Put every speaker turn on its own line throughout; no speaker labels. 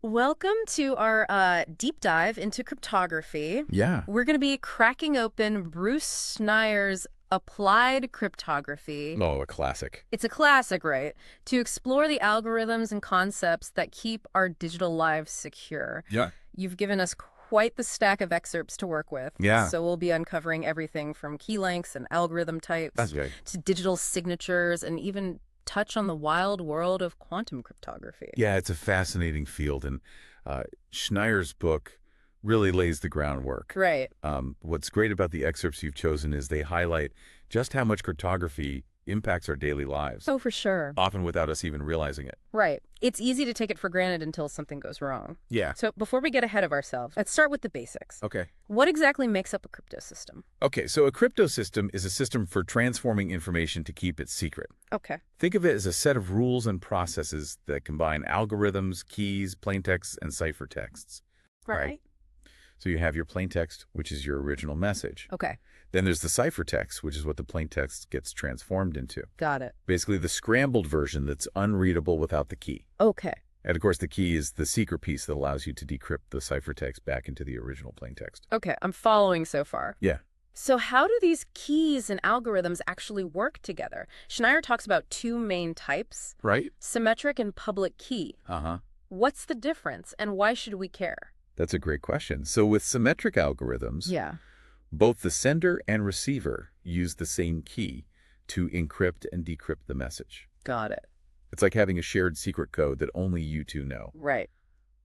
Welcome to our deep dive into cryptography.
Yeah.
We're going to be cracking open Bruce Schneier's Applied Cryptography.
Oh, a classic.
It's a classic, right? To explore the algorithms and concepts that keep our digital lives secure.
Yeah.
You've given us quite the stack of excerpts to work with.
Yeah.
So we'll be uncovering everything from key lengths and algorithm types
That's right.
to digital signatures and even touch on the wild world of quantum cryptography.
Yeah, it's a fascinating field, and Schneier's book really lays the groundwork.
Right.
What's great about the excerpts you've chosen is they highlight just how much cryptography impacts our daily lives,
Oh, for sure.
often without us even realizing it.
Right. It's easy to take it for granted until something goes wrong.
Yeah.
So before we get ahead of ourselves, let's start with the basics.
Okay.
What exactly makes up a cryptosystem?
Okay, so a cryptosystem is a system for transforming information to keep it secret.
Okay.
Think of it as a set of rules and processes that combine algorithms, keys, plaintexts, and ciphertexts.
Right.
So you have your plaintext, which is your original message.
Okay.
Then there's the ciphertext, which is what the plaintext gets transformed into.
Got it.
Basically, the scrambled version that's unreadable without the key.
Okay.
And of course, the key is the secret piece that allows you to decrypt the ciphertext back into the original plaintext.
Okay. I'm following so far.
Yeah.
So how do these keys and algorithms actually work together? Schneier talks about two main types,
Right?
symmetric and public key.
Uh-huh.
What's the difference and why should we care?
That's a great question. So with symmetric algorithms,
Yeah.
both the sender and receiver use the same key to encrypt and decrypt the message.
Got it.
It's like having a shared secret code that only you two know.
Right.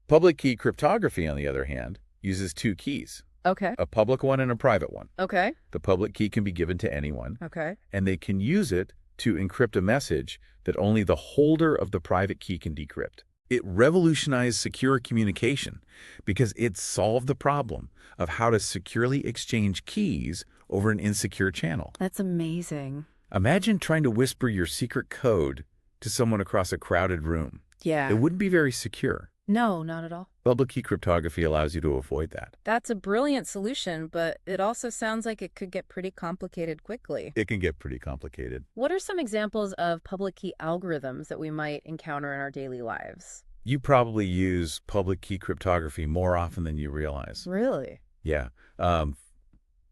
Public key cryptography, on the other hand, uses two keys,
Okay.
a public one and a private one.
Okay.
The public key can be given to anyone,
Okay.
and they can use it to encrypt a message that only the holder of the private key can decrypt. It revolutionized secure communication because it solved the problem of how to securely exchange keys over an insecure channel.
That's amazing.
Imagine trying to whisper your secret code to someone across a crowded room.
Yeah.
It wouldn't be very secure.
No, not at all.
Public key cryptography allows you to avoid that.
That's a brilliant solution, but it also sounds like it could get pretty complicated quickly.
It can get pretty complicated.
What are some examples of public key algorithms that we might encounter in our daily lives?
You probably use public key cryptography more often than you realize.
Really?
Yeah.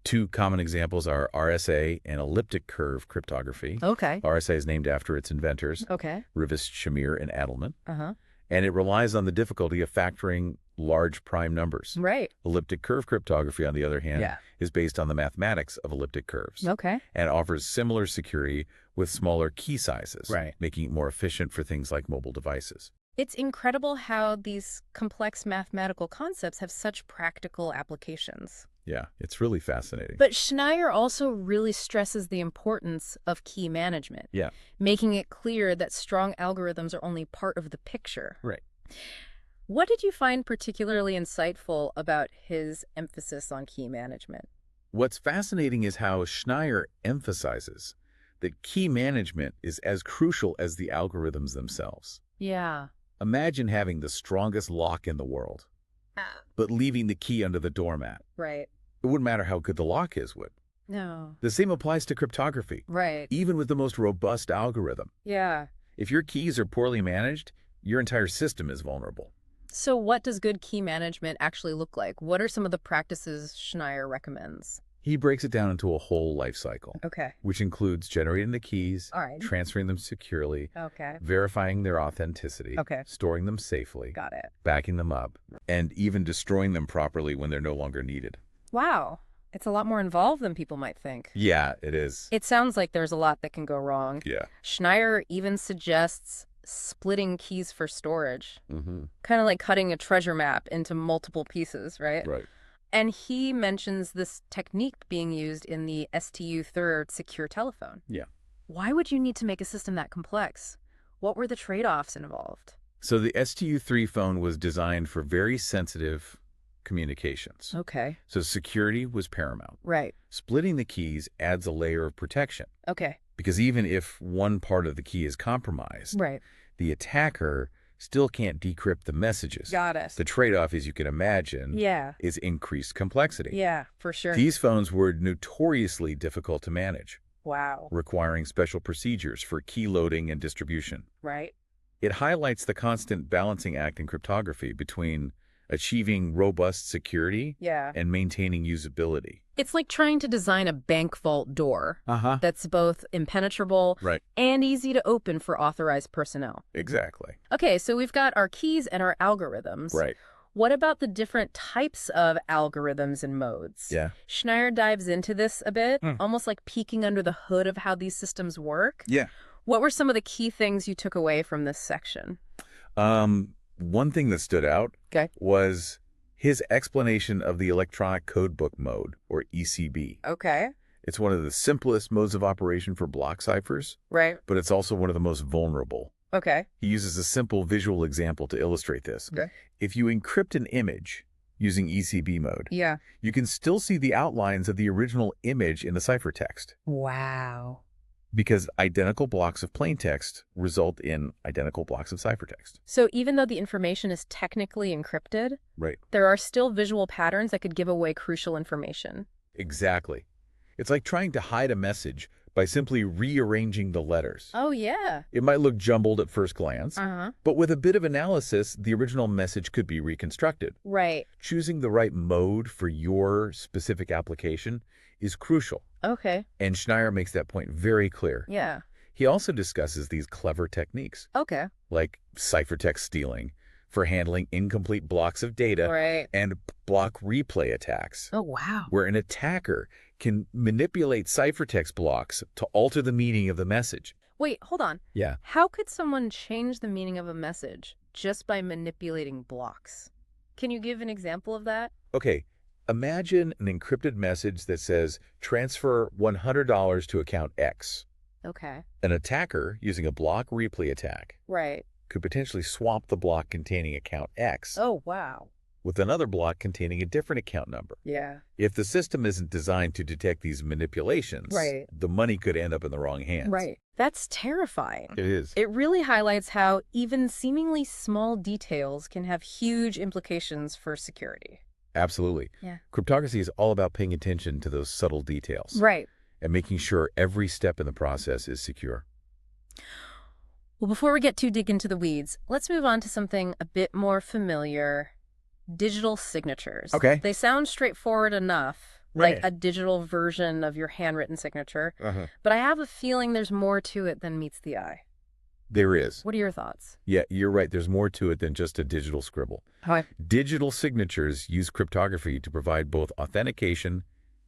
Two common examples are RSA and elliptic curve cryptography.
Okay.
RSA is named after its inventors,
Okay.
Rivest, Shamir, and Adelman,
Uh-huh.
and it relies on the difficulty of factoring large prime numbers.
Right.
Elliptic curve cryptography, on the other hand,
Yeah.
is based on the mathematics of elliptic curves
Okay.
and offers similar security with smaller key sizes,
Right.
making it more efficient for things like mobile devices.
It's incredible how these complex mathematical concepts have such practical applications.
Yeah, it's really fascinating.
But Schneier also really stresses the importance of key management,
Yeah.
making it clear that strong algorithms are only part of the picture.
Right.
What did you find particularly insightful about his emphasis on key management?
What's fascinating is how Schneier emphasizes that key management is as crucial as the algorithms themselves.
Yeah.
Imagine having the strongest lock in the world, but leaving the key under the doormat.
Right.
It wouldn't matter how good the lock is, would.
No.
The same applies to cryptography,
Right.
even with the most robust algorithm.
Yeah.
If your keys are poorly managed, your entire system is vulnerable.
So what does good key management actually look like? What are some of the practices Schneier recommends?
He breaks it down into a whole life cycle,
Okay.
which includes generating the keys,
All right.
transferring them securely,
Okay.
verifying their authenticity,
Okay.
storing them safely,
Got it.
backing them up, and even destroying them properly when they're no longer needed.
Wow. It's a lot more involved than people might think.
Yeah, it is.
It sounds like there's a lot that can go wrong.
Yeah.
Schneier even suggests splitting keys for storage,
Mm-hmm.
kind of like cutting a treasure map into multiple pieces, right?
Right.
And he mentions this technique being used in the STU-3 secure telephone.
Yeah.
Why would you need to make a system that complex? What were the trade-offs involved?
So the STU-3 phone was designed for very sensitive communications.
Okay.
So security was paramount.
Right.
Splitting the keys adds a layer of protection,
Okay.
because even if one part of the key is compromised,
Right.
the attacker still can't decrypt the messages.
Got it.
The trade-off, as you can imagine,
Yeah.
is increased complexity.
Yeah, for sure.
These phones were notoriously difficult to manage,
Wow.
requiring special procedures for key loading and distribution.
Right.
It highlights the constant balancing act in cryptography between achieving robust security
Yeah.
and maintaining usability.
It's like trying to design a bank vault door
Uh-huh.
that's both impenetrable
Right.
and easy to open for authorized personnel.
Exactly.
Okay, so we've got our keys and our algorithms.
Right.
What about the different types of algorithms and modes?
Yeah.
Schneier dives into this a bit,
Hmm.
almost like peeking under the hood of how these systems work.
Yeah.
What were some of the key things you took away from this section?
One thing that stood out
Okay.
was his explanation of the electronic codebook mode, or ECB.
Okay.
It's one of the simplest modes of operation for block ciphers,
Right.
but it's also one of the most vulnerable.
Okay.
He uses a simple visual example to illustrate this.
Okay.
If you encrypt an image using ECB mode,
Yeah.
you can still see the outlines of the original image in the ciphertext,
Wow.
because identical blocks of plaintext result in identical blocks of ciphertext.
So even though the information is technically encrypted,
Right.
there are still visual patterns that could give away crucial information.
Exactly. It's like trying to hide a message by simply rearranging the letters.
Oh, yeah.
It might look jumbled at first glance,
Uh-huh.
but with a bit of analysis, the original message could be reconstructed.
Right.
Choosing the right mode for your specific application is crucial,
Okay.
and Schneier makes that point very clear.
Yeah.
He also discusses these clever techniques,
Okay.
like ciphertext stealing, for handling incomplete blocks of data,
Right.
and block replay attacks,
Oh, wow.
where an attacker can manipulate ciphertext blocks to alter the meaning of the message.
Wait, hold on.
Yeah.
How could someone change the meaning of a message just by manipulating blocks? Can you give an example of that?
Okay, imagine an encrypted message that says, transfer $100 to account X.
Okay.
An attacker, using a block replay attack,
Right.
could potentially swap the block containing account X
Oh, wow.
with another block containing a different account number.
Yeah.
If the system isn't designed to detect these manipulations,
Right.
the money could end up in the wrong hands.
Right. That's terrifying.
It is.
It really highlights how even seemingly small details can have huge implications for security.
Absolutely.
Yeah.
Cryptography is all about paying attention to those subtle details
Right.
and making sure every step in the process is secure.
Well, before we get too deep into the weeds, let's move on to something a bit more familiar. Digital signatures.
Okay.
They sound straightforward enough,
Right.
like a digital version of your handwritten signature,
Uh-huh.
but I have a feeling there's more to it than meets the eye.
There is.
What are your thoughts?
Yeah, you're right. There's more to it than just a digital scribble.
Hi.
Digital signatures use cryptography to provide both authentication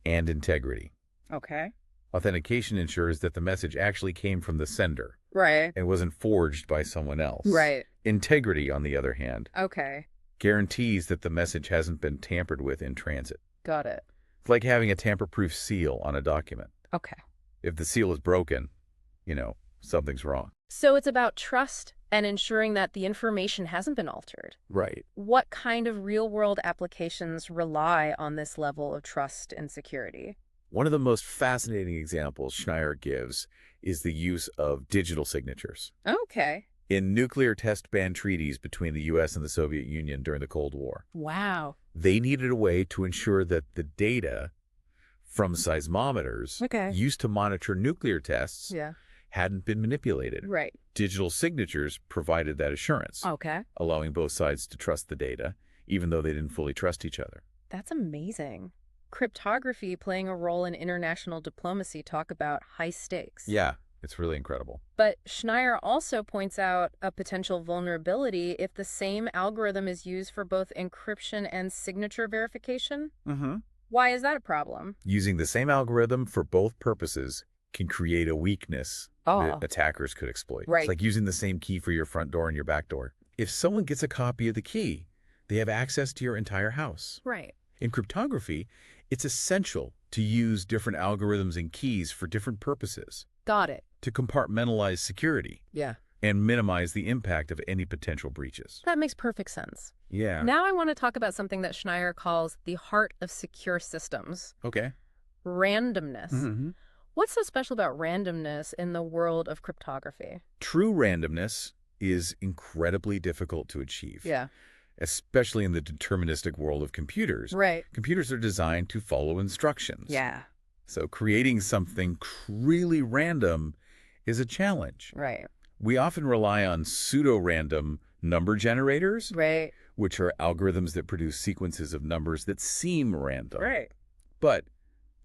and integrity.
Okay.
Authentication ensures that the message actually came from the sender
Right.
and wasn't forged by someone else.
Right.
Integrity, on the other hand,
Okay.
guarantees that the message hasn't been tampered with in transit.
Got it.
It's like having a tamper-proof seal on a document.
Okay.
If the seal is broken, something's wrong.
So it's about trust and ensuring that the information hasn't been altered.
Right.
What kind of real-world applications rely on this level of trust and security?
One of the most fascinating examples Schneier gives is the use of digital signatures.
Okay.
In nuclear test ban treaties between the U.S. and the Soviet Union during the Cold War,
Wow.
they needed a way to ensure that the data from seismometers
Okay.
used to monitor nuclear tests
Yeah.
hadn't been manipulated.
Right.
Digital signatures provided that assurance,
Okay.
allowing both sides to trust the data, even though they didn't fully trust each other.
That's amazing. Cryptography playing a role in international diplomacy. Talk about high stakes.
Yeah, it's really incredible.
But Schneier also points out a potential vulnerability if the same algorithm is used for both encryption and signature verification.
Mm-hmm.
Why is that a problem?
Using the same algorithm for both purposes can create a weakness that attackers could exploit.
Right.
It's like using the same key for your front door and your back door. If someone gets a copy of the key, they have access to your entire house.
Right.
In cryptography, it's essential to use different algorithms and keys for different purposes
Got it.
to compartmentalize security
Yeah.
and minimize the impact of any potential breaches.
That makes perfect sense.
Yeah.
Now I want to talk about something that Schneier calls the heart of secure systems,
Okay.
randomness.
Mm-hmm.
What's so special about randomness in the world of cryptography?
True randomness is incredibly difficult to achieve.
Yeah.
Especially in the deterministic world of computers.
Right.
Computers are designed to follow instructions.
Yeah.
So creating something really random is a challenge.
Right.
We often rely on pseudo-random number generators,
Right.
which are algorithms that produce sequences of numbers that seem random.
Right.
But,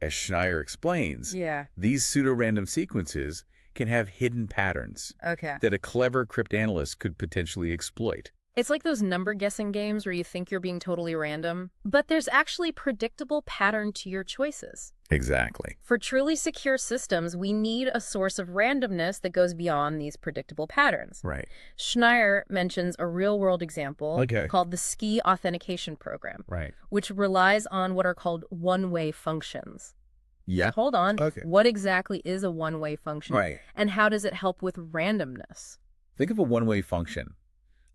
as Schneier explains,
Yeah.
these pseudo-random sequences can have hidden patterns
Okay.
that a clever cryptanalyst could potentially exploit.
It's like those number guessing games where you think you're being totally random, but there's actually predictable pattern to your choices.
Exactly.
For truly secure systems, we need a source of randomness that goes beyond these predictable patterns.
Right.
Schneier mentions a real-world example
Okay.
called the SKI authentication program,
Right.
which relies on what are called one-way functions.
Yeah.
Hold on.
Okay.
What exactly is a one-way function?
Right.
And how does it help with randomness?
Think of a one-way function,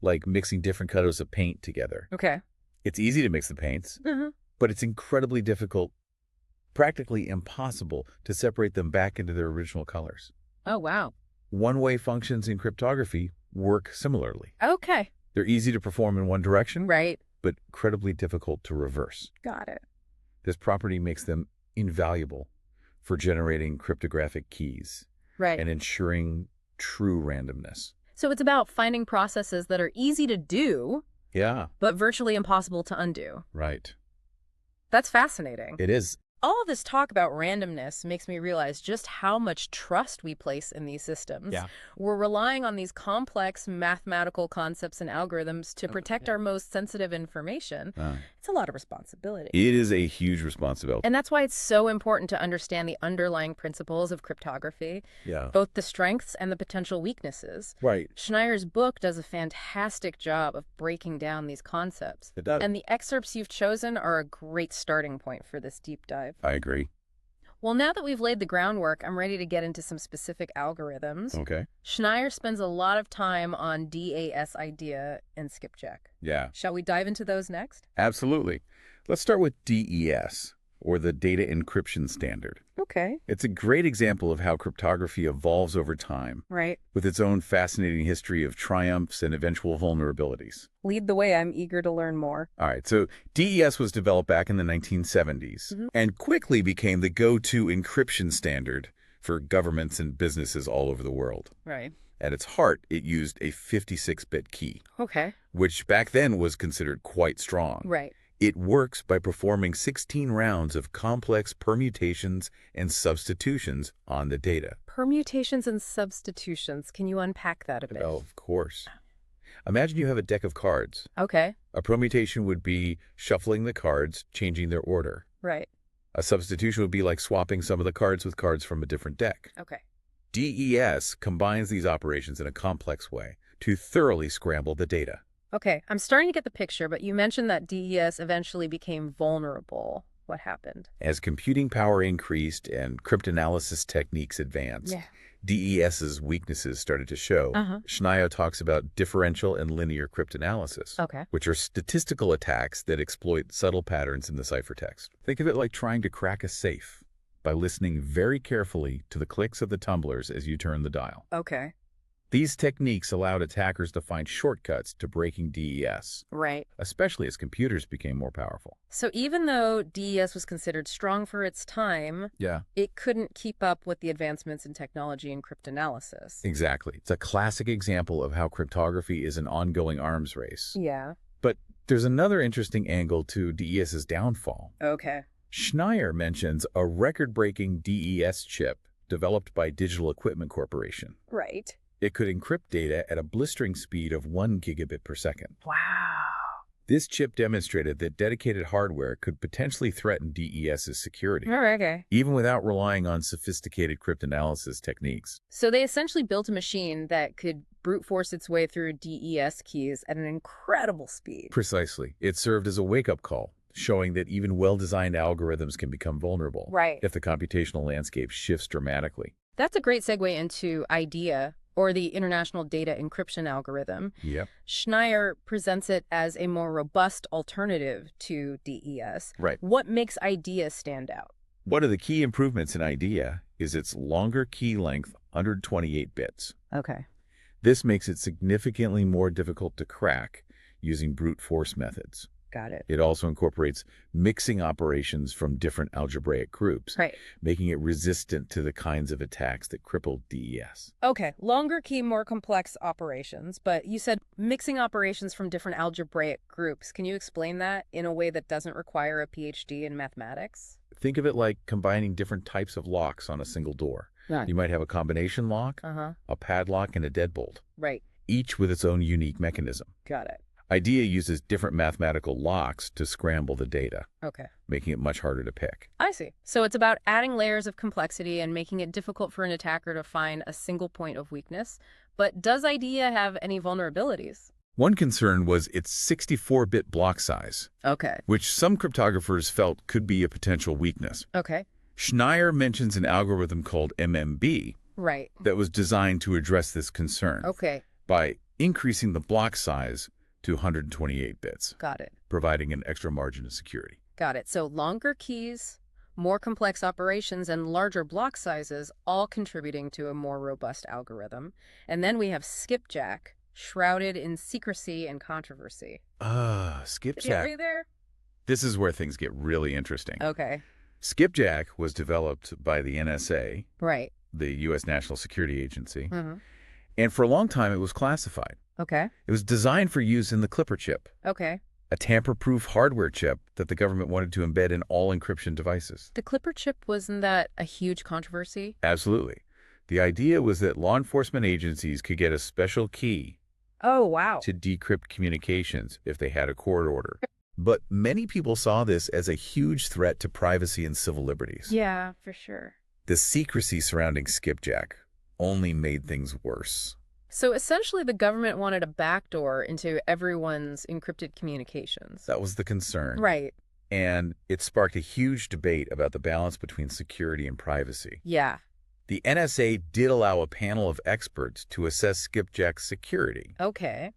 like mixing different colors of paint together.
Okay.
It's easy to mix the paints,
Mm-hmm.
but it's incredibly difficult, practically impossible, to separate them back into their original colors.
Oh, wow.
One-way functions in cryptography work similarly.
Okay.
They're easy to perform in one direction,
Right.
but incredibly difficult to reverse.
Got it.
This property makes them invaluable for generating cryptographic keys
Right.
and ensuring true randomness.
So it's about finding processes that are easy to do,
Yeah,
but virtually impossible to undo.
right.
That's fascinating.
It is.
All of this talk about randomness makes me realize just how much trust we place in these systems.
Yeah.
We're relying on these complex mathematical concepts and algorithms to protect our most sensitive information. It's a lot of responsibility.
It is a huge responsibility.
And that's why it's so important to understand the underlying principles of cryptography,
Yeah.
both the strengths and the potential weaknesses.
Right.
Schneier's book does a fantastic job of breaking down these concepts.
It does.
And the excerpts you've chosen are a great starting point for this deep dive.
I agree.
Well, now that we've laid the groundwork, I'm ready to get into some specific algorithms.
Okay.
Schneier spends a lot of time on DAS idea and skipjack.
Yeah,
Shall we dive into those next?
absolutely. Let's start with DES, or the Data Encryption Standard.
Okay.
It's a great example of how cryptography evolves over time,
Right.
with its own fascinating history of triumphs and eventual vulnerabilities.
Lead the way. I'm eager to learn more.
All right, so DES was developed back in the 1970s and quickly became the go-to encryption standard for governments and businesses all over the world.
Right.
At its heart, it used a 56-bit key,
Okay.
which back then was considered quite strong.
Right.
It works by performing 16 rounds of complex permutations and substitutions on the data.
Permutations and substitutions. Can you unpack that a bit?
Oh, of course. Imagine you have a deck of cards.
Okay.
A permutation would be shuffling the cards, changing their order.
Right.
A substitution would be like swapping some of the cards with cards from a different deck.
Okay.
DES combines these operations in a complex way to thoroughly scramble the data.
Okay. I'm starting to get the picture, but you mentioned that DES eventually became vulnerable. What happened?
As computing power increased and cryptanalysis techniques advanced, DES's weaknesses started to show. Schneier talks about differential and linear cryptanalysis,
Okay.
which are statistical attacks that exploit subtle patterns in the ciphertext. Think of it like trying to crack a safe by listening very carefully to the clicks of the tumblers as you turn the dial.
Okay.
These techniques allowed attackers to find shortcuts to breaking DES,
Right.
especially as computers became more powerful.
So even though DES was considered strong for its time, it couldn't keep up with the advancements in technology and cryptanalysis.
Exactly. It's a classic example of how cryptography is an ongoing arms race.
Yeah.
But there's another interesting angle to DES's downfall.
Okay.
Schneier mentions a record-breaking DES chip developed by Digital Equipment Corporation.
Right.
It could encrypt data at a blistering speed of 1 gigabit per second.
Wow.
This chip demonstrated that dedicated hardware could potentially threaten DES's security,
Okay.
even without relying on sophisticated cryptanalysis techniques.
So they essentially built a machine that could brute force its way through DES keys at an incredible speed.
Precisely. It served as a wake-up call, showing that even well-designed algorithms can become vulnerable
Right.
if the computational landscape shifts dramatically.
That's a great segue into IDEA, or the International Data Encryption Algorithm.
Yep.
Schneier presents it as a more robust alternative to DES.
Right.
What makes IDEA stand out?
One of the key improvements in IDEA is its longer key length, 128 bits.
Okay.
This makes it significantly more difficult to crack using brute force methods.
Got it.
It also incorporates mixing operations from different algebraic groups,
Right.
making it resistant to the kinds of attacks that crippled DES.
Okay, longer key, more complex operations, but you said mixing operations from different algebraic groups. Can you explain that in a way that doesn't require a PhD in mathematics?
Think of it like combining different types of locks on a single door.
Right.
You might have a combination lock, a padlock, and a deadbolt,
Right.
each with its own unique mechanism.
Got it.
IDEA uses different mathematical locks to scramble the data,
Okay.
making it much harder to pick.
I see. So it's about adding layers of complexity and making it difficult for an attacker to find a single point of weakness. But does IDEA have any vulnerabilities?
One concern was its 64-bit block size,
Okay.
which some cryptographers felt could be a potential weakness.
Okay.
Schneier mentions an algorithm called MMB
Right.
that was designed to address this concern
Okay.
by increasing the block size to 128 bits,
Got it.
providing an extra margin of security.
Got it. So longer keys, more complex operations, and larger block sizes, all contributing to a more robust algorithm. And then we have skipjack, shrouded in secrecy and controversy.
Skipjack.
Are you there?
This is where things get really interesting.
Okay.
Skipjack was developed by the NSA,
Right.
the U.S. National Security Agency,
Mm-hmm.
and for a long time it was classified.
Okay.
It was designed for use in the Clipper chip,
Okay.
a tamper-proof hardware chip that the government wanted to embed in all encryption devices.
The Clipper chip, wasn't that a huge controversy?
Absolutely. The idea was that law enforcement agencies could get a special key
Oh, wow.
to decrypt communications if they had a court order. But many people saw this as a huge threat to privacy and civil liberties.
Yeah, for sure.
The secrecy surrounding skipjack only made things worse.
So essentially the government wanted a backdoor into everyone's encrypted communications.
That was the concern.
Right.
And it sparked a huge debate about the balance between security and privacy.
Yeah.
The NSA did allow a panel of experts to assess skipjack's security,
Okay.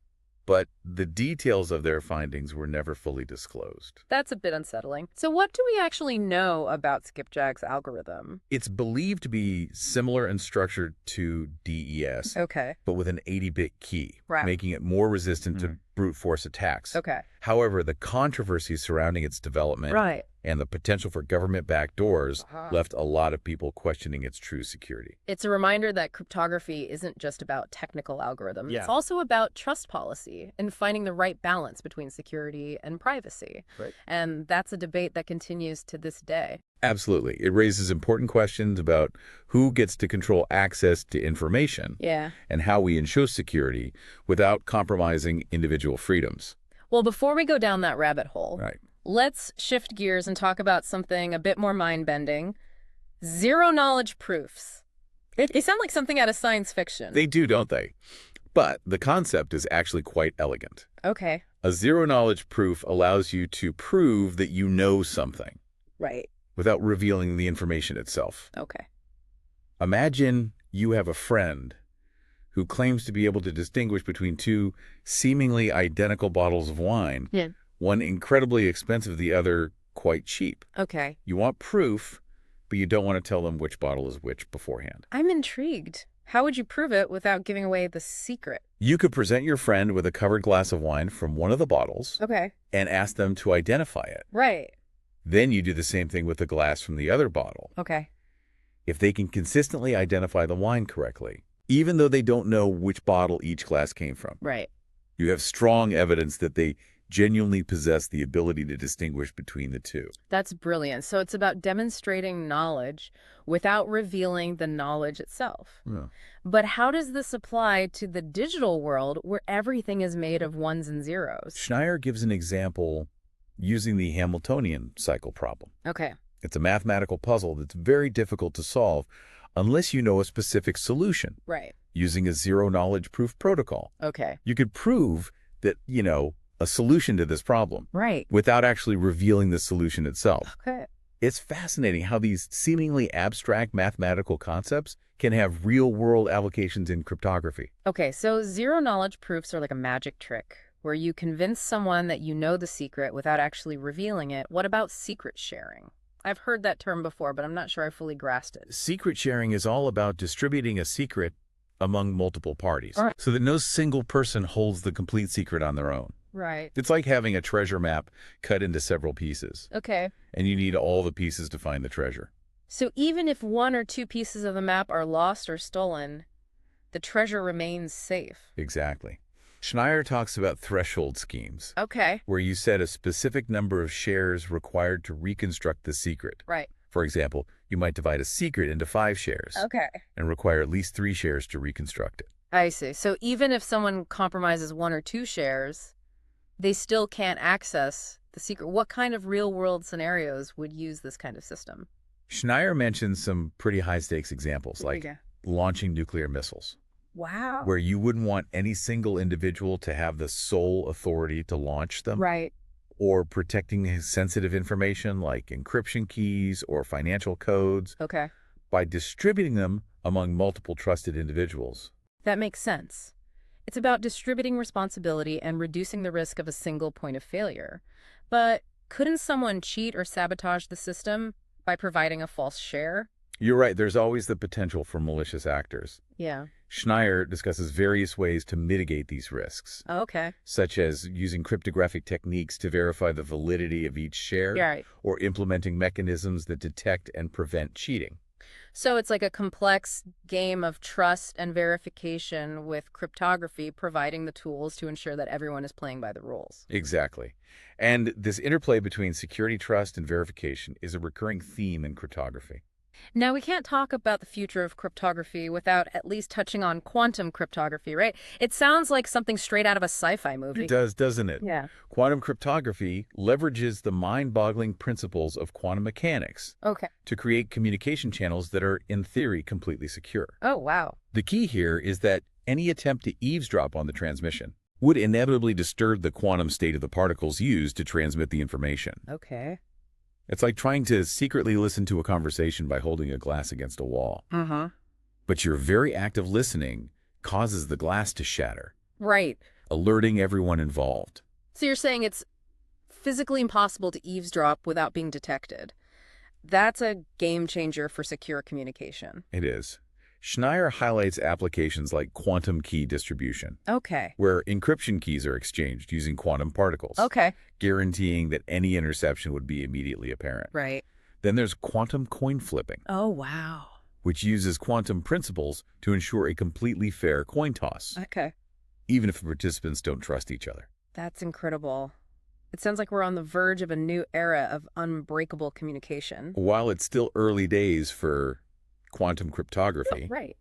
but the details of their findings were never fully disclosed.
That's a bit unsettling. So what do we actually know about skipjack's algorithm?
It's believed to be similar in structure to DES,
Okay.
but with an 80-bit key,
Right.
making it more resistant to brute force attacks.
Okay.
However, the controversy surrounding its development
Right.
and the potential for government backdoors
Uh-huh.
left a lot of people questioning its true security.
It's a reminder that cryptography isn't just about technical algorithms.
Yeah.
It's also about trust policy and finding the right balance between security and privacy.
Right.
And that's a debate that continues to this day.
Absolutely. It raises important questions about who gets to control access to information
Yeah.
and how we ensure security without compromising individual freedoms.
Well, before we go down that rabbit hole,
Right.
let's shift gears and talk about something a bit more mind-bending. Zero-knowledge proofs. They sound like something out of science fiction.
They do, don't they? But the concept is actually quite elegant.
Okay.
A zero-knowledge proof allows you to prove that you know something
Right.
without revealing the information itself.
Okay.
Imagine you have a friend who claims to be able to distinguish between two seemingly identical bottles of wine,
Yeah.
one incredibly expensive, the other quite cheap.
Okay.
You want proof, but you don't want to tell them which bottle is which beforehand.
I'm intrigued. How would you prove it without giving away the secret?
You could present your friend with a covered glass of wine from one of the bottles
Okay.
and ask them to identify it.
Right.
Then you do the same thing with the glass from the other bottle.
Okay.
If they can consistently identify the wine correctly, even though they don't know which bottle each glass came from,
Right.
you have strong evidence that they genuinely possess the ability to distinguish between the two.
That's brilliant. So it's about demonstrating knowledge without revealing the knowledge itself.
Yeah.
But how does this apply to the digital world where everything is made of ones and zeros?
Schneier gives an example using the Hamiltonian cycle problem.
Okay.
It's a mathematical puzzle that's very difficult to solve unless you know a specific solution.
Right.
Using a zero-knowledge proof protocol,
Okay.
you could prove that, a solution to this problem
Right.
without actually revealing the solution itself.
Okay.
It's fascinating how these seemingly abstract mathematical concepts can have real-world applications in cryptography.
Okay, so zero-knowledge proofs are like a magic trick where you convince someone that you know the secret without actually revealing it. What about secret sharing? I've heard that term before, but I'm not sure I fully grasped it.
Secret sharing is all about distributing a secret among multiple parties
All right.
so that no single person holds the complete secret on their own.
Right.
It's like having a treasure map cut into several pieces,
Okay.
and you need all the pieces to find the treasure.
So even if one or two pieces of the map are lost or stolen, the treasure remains safe.
Exactly. Schneier talks about threshold schemes,
Okay.
where you set a specific number of shares required to reconstruct the secret.
Right.
For example, you might divide a secret into 5 shares
Okay.
and require at least 3 shares to reconstruct it.
I see. So even if someone compromises one or two shares, they still can't access the secret. What kind of real-world scenarios would use this kind of system?
Schneier mentions some pretty high-stakes examples,
There you
like
go.
launching nuclear missiles,
Wow.
where you wouldn't want any single individual to have the sole authority to launch them,
Right.
or protecting his sensitive information like encryption keys or financial codes
Okay.
by distributing them among multiple trusted individuals.
That makes sense. It's about distributing responsibility and reducing the risk of a single point of failure. But couldn't someone cheat or sabotage the system by providing a false share?
You're right, there's always the potential for malicious actors.
Yeah.
Schneier discusses various ways to mitigate these risks,
Okay.
such as using cryptographic techniques to verify the validity of each share,
Yeah, right.
or implementing mechanisms that detect and prevent cheating.
So it's like a complex game of trust and verification with cryptography providing the tools to ensure that everyone is playing by the rules.
Exactly. And this interplay between security, trust, and verification is a recurring theme in cryptography.
Now, we can't talk about the future of cryptography without at least touching on quantum cryptography, right? It sounds like something straight out of a sci-fi movie.
It does, doesn't it?
Yeah.
Quantum cryptography leverages the mind-boggling principles of quantum mechanics
Okay.
to create communication channels that are, in theory, completely secure.
Oh, wow.
The key here is that any attempt to eavesdrop on the transmission would inevitably disturb the quantum state of the particles used to transmit the information.
Okay.
It's like trying to secretly listen to a conversation by holding a glass against a wall.
Uh-huh.
But your very act of listening causes the glass to shatter,
Right.
alerting everyone involved.
So you're saying it's physically impossible to eavesdrop without being detected. That's a game changer for secure communication.
It is. Schneier highlights applications like quantum key distribution,
Okay.
where encryption keys are exchanged using quantum particles,
Okay.
guaranteeing that any interception would be immediately apparent.
Right.
Then there's quantum coin flipping,
Oh, wow.
which uses quantum principles to ensure a completely fair coin toss,
Okay.
even if the participants don't trust each other.
That's incredible. It sounds like we're on the verge of a new era of unbreakable communication.
While it's still early days for quantum cryptography,
Right.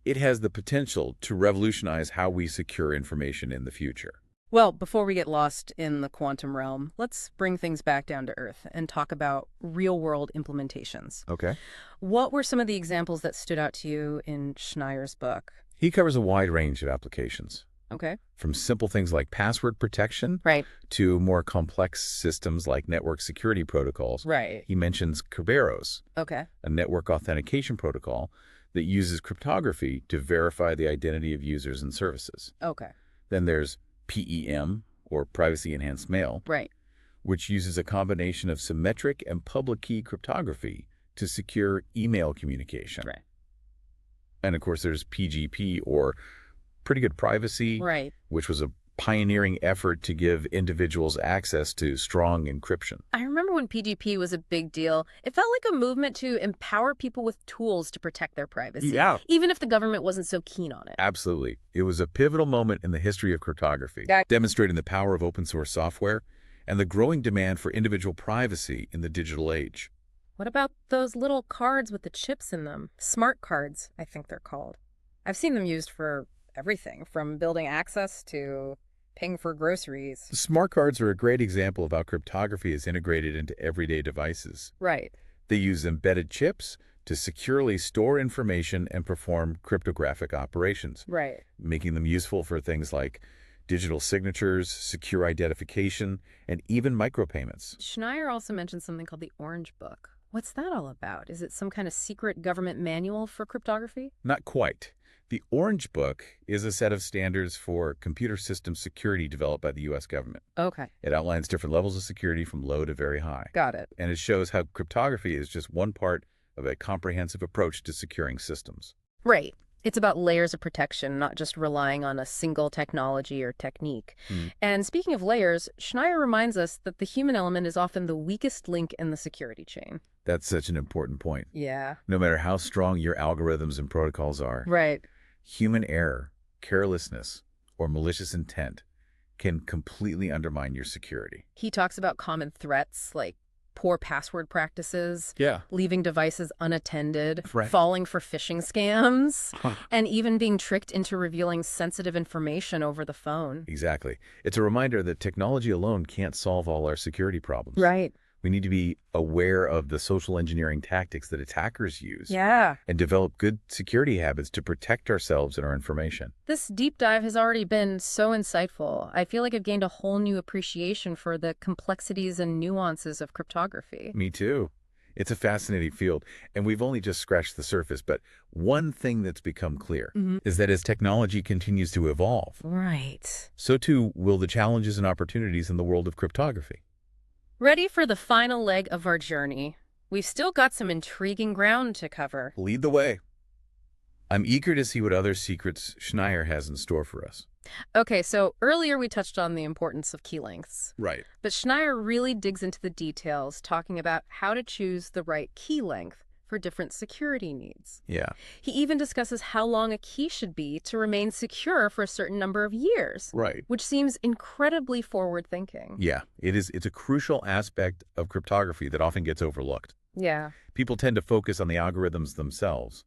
it has the potential to revolutionize how we secure information in the future.
Well, before we get lost in the quantum realm, let's bring things back down to earth and talk about real-world implementations.
Okay.
What were some of the examples that stood out to you in Schneier's book?
He covers a wide range of applications,
Okay.
from simple things like password protection
Right.
to more complex systems like network security protocols.
Right.
He mentions Kerberos,
Okay.
a network authentication protocol that uses cryptography to verify the identity of users and services.
Okay.
Then there's PEM, or Privacy Enhanced Mail,
Right.
which uses a combination of symmetric and public key cryptography to secure email communication.
Right.
And of course, there's PGP, or Pretty Good Privacy,
Right.
which was a pioneering effort to give individuals access to strong encryption.
I remember when PGP was a big deal. It felt like a movement to empower people with tools to protect their privacy.
Yeah.
Even if the government wasn't so keen on it.
Absolutely. It was a pivotal moment in the history of cryptography, demonstrating the power of open source software and the growing demand for individual privacy in the digital age.
What about those little cards with the chips in them? Smart cards, I think they're called. I've seen them used for everything, from building access to paying for groceries.
Smart cards are a great example of how cryptography is integrated into everyday devices.
Right.
They use embedded chips to securely store information and perform cryptographic operations,
Right.
making them useful for things like digital signatures, secure identification, and even micropayments.
Schneier also mentioned something called the Orange Book. What's that all about? Is it some kind of secret government manual for cryptography?
Not quite. The Orange Book is a set of standards for computer system security developed by the U.S. government.
Okay.
It outlines different levels of security from low to very high.
Got it.
And it shows how cryptography is just one part of a comprehensive approach to securing systems.
Right. It's about layers of protection, not just relying on a single technology or technique.
Hmm.
And speaking of layers, Schneier reminds us that the human element is often the weakest link in the security chain.
That's such an important point.
Yeah.
No matter how strong your algorithms and protocols are,
Right.
human error, carelessness, or malicious intent can completely undermine your security.
He talks about common threats like poor password practices,
Yeah.
leaving devices unattended,
Right.
falling for phishing scams, and even being tricked into revealing sensitive information over the phone.
Exactly. It's a reminder that technology alone can't solve all our security problems.
Right.
We need to be aware of the social engineering tactics that attackers use
Yeah.
and develop good security habits to protect ourselves and our information.
This deep dive has already been so insightful. I feel like I've gained a whole new appreciation for the complexities and nuances of cryptography.
Me too. It's a fascinating field, and we've only just scratched the surface, but one thing that's become clear is that as technology continues to evolve,
Right.
so too will the challenges and opportunities in the world of cryptography.
Ready for the final leg of our journey. We've still got some intriguing ground to cover.
Lead the way. I'm eager to see what other secrets Schneier has in store for us.
Okay, so earlier we touched on the importance of key lengths,
Right.
but Schneier really digs into the details, talking about how to choose the right key length for different security needs.
Yeah.
He even discusses how long a key should be to remain secure for a certain number of years,
Right.
which seems incredibly forward-thinking.
Yeah, it is. It's a crucial aspect of cryptography that often gets overlooked.
Yeah.
People tend to focus on the algorithms themselves,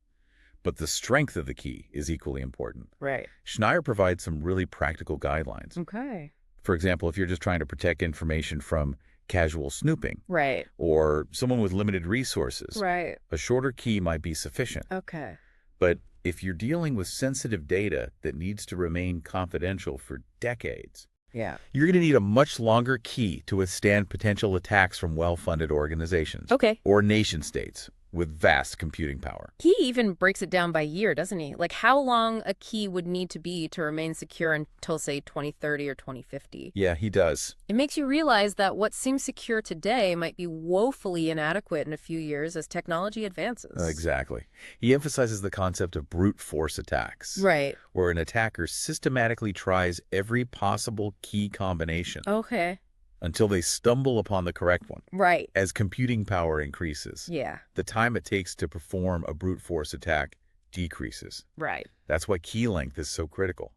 but the strength of the key is equally important.
Right.
Schneier provides some really practical guidelines.
Okay.
For example, if you're just trying to protect information from casual snooping
Right.
or someone with limited resources,
Right.
a shorter key might be sufficient.
Okay.
But if you're dealing with sensitive data that needs to remain confidential for decades,
Yeah.
you're going to need a much longer key to withstand potential attacks from well-funded organizations
Okay.
or nation-states with vast computing power.
He even breaks it down by year, doesn't he? Like how long a key would need to be to remain secure until, say, 2030 or 2050.
Yeah, he does.
It makes you realize that what seems secure today might be woefully inadequate in a few years as technology advances.
Exactly. He emphasizes the concept of brute force attacks,
Right.
where an attacker systematically tries every possible key combination
Okay.
until they stumble upon the correct one.
Right.
As computing power increases,
Yeah.
the time it takes to perform a brute force attack decreases.
Right.
That's why key length is so critical.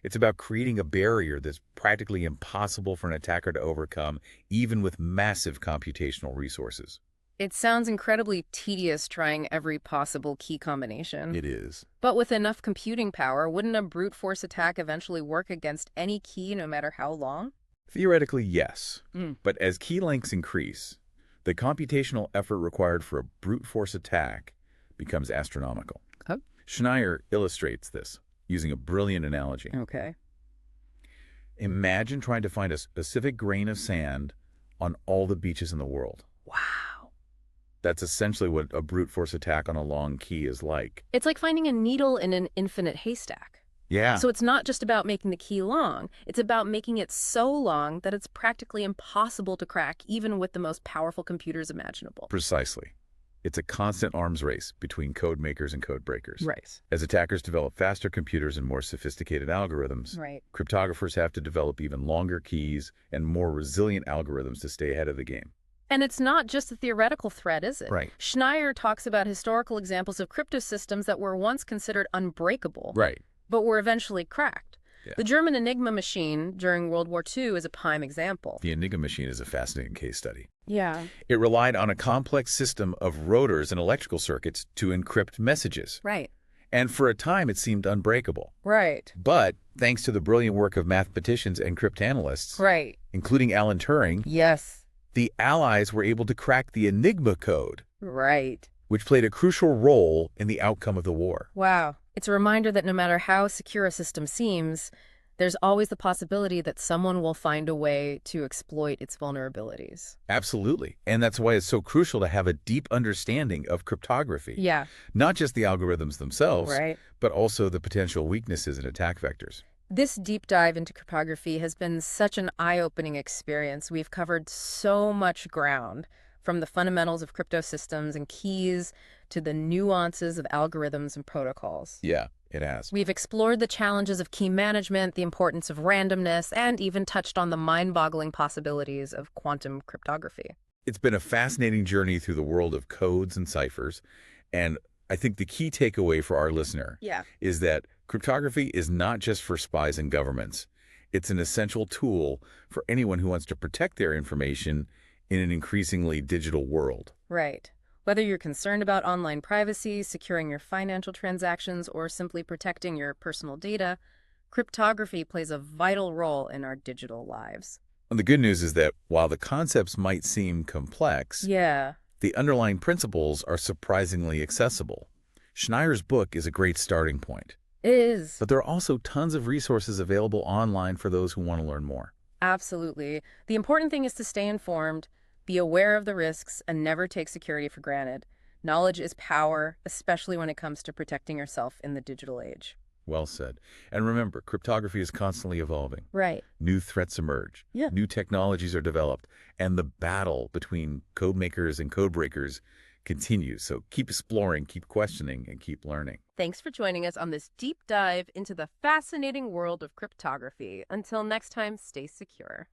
It's about creating a barrier that's practically impossible for an attacker to overcome, even with massive computational resources.
It sounds incredibly tedious trying every possible key combination.
It is.
But with enough computing power, wouldn't a brute force attack eventually work against any key no matter how long?
Theoretically, yes.
Mm.
But as key lengths increase, the computational effort required for a brute force attack becomes astronomical.
Oh.
Schneier illustrates this using a brilliant analogy.
Okay.
Imagine trying to find a specific grain of sand on all the beaches in the world.
Wow.
That's essentially what a brute force attack on a long key is like.
It's like finding a needle in an infinite haystack.
Yeah.
So it's not just about making the key long. It's about making it so long that it's practically impossible to crack, even with the most powerful computers imaginable.
Precisely. It's a constant arms race between code makers and code breakers.
Right.
As attackers develop faster computers and more sophisticated algorithms,
Right.
cryptographers have to develop even longer keys and more resilient algorithms to stay ahead of the game.
And it's not just a theoretical threat, is it?
Right.
Schneier talks about historical examples of cryptosystems that were once considered unbreakable,
Right.
but were eventually cracked.
Yeah.
The German Enigma machine during World War II is a prime example.
The Enigma machine is a fascinating case study.
Yeah.
It relied on a complex system of rotors and electrical circuits to encrypt messages.
Right.
And for a time, it seemed unbreakable.
Right.
But thanks to the brilliant work of mathematicians and cryptanalysts,
Right.
including Alan Turing,
Yes.
the Allies were able to crack the Enigma code,
Right.
which played a crucial role in the outcome of the war.
Wow. It's a reminder that no matter how secure a system seems, there's always the possibility that someone will find a way to exploit its vulnerabilities.
Absolutely. And that's why it's so crucial to have a deep understanding of cryptography.
Yeah.
Not just the algorithms themselves,
Right.
but also the potential weaknesses and attack vectors.
This deep dive into cryptography has been such an eye-opening experience. We've covered so much ground, from the fundamentals of cryptosystems and keys to the nuances of algorithms and protocols.
Yeah. It has.
We've explored the challenges of key management, the importance of randomness, and even touched on the mind-boggling possibilities of quantum cryptography.
It's been a fascinating journey through the world of codes and ciphers, and I think the key takeaway for our listener
Yeah.
is that cryptography is not just for spies and governments. It's an essential tool for anyone who wants to protect their information in an increasingly digital world.
Right. Whether you're concerned about online privacy, securing your financial transactions, or simply protecting your personal data, cryptography plays a vital role in our digital lives.
And the good news is that while the concepts might seem complex,
Yeah,
the underlying principles are surprisingly accessible. Schneier's book is a great starting point,
it is.
but there are also tons of resources available online for those who want to learn more.
Absolutely. The important thing is to stay informed, be aware of the risks, and never take security for granted. Knowledge is power, especially when it comes to protecting yourself in the digital age.
Well said. And remember, cryptography is constantly evolving.
Right.
New threats emerge,
Yeah.
new technologies are developed, and the battle between code makers and code breakers continues. So keep exploring, keep questioning, and keep learning.
Thanks for joining us on this deep dive into the fascinating world of cryptography. Until next time, stay secure.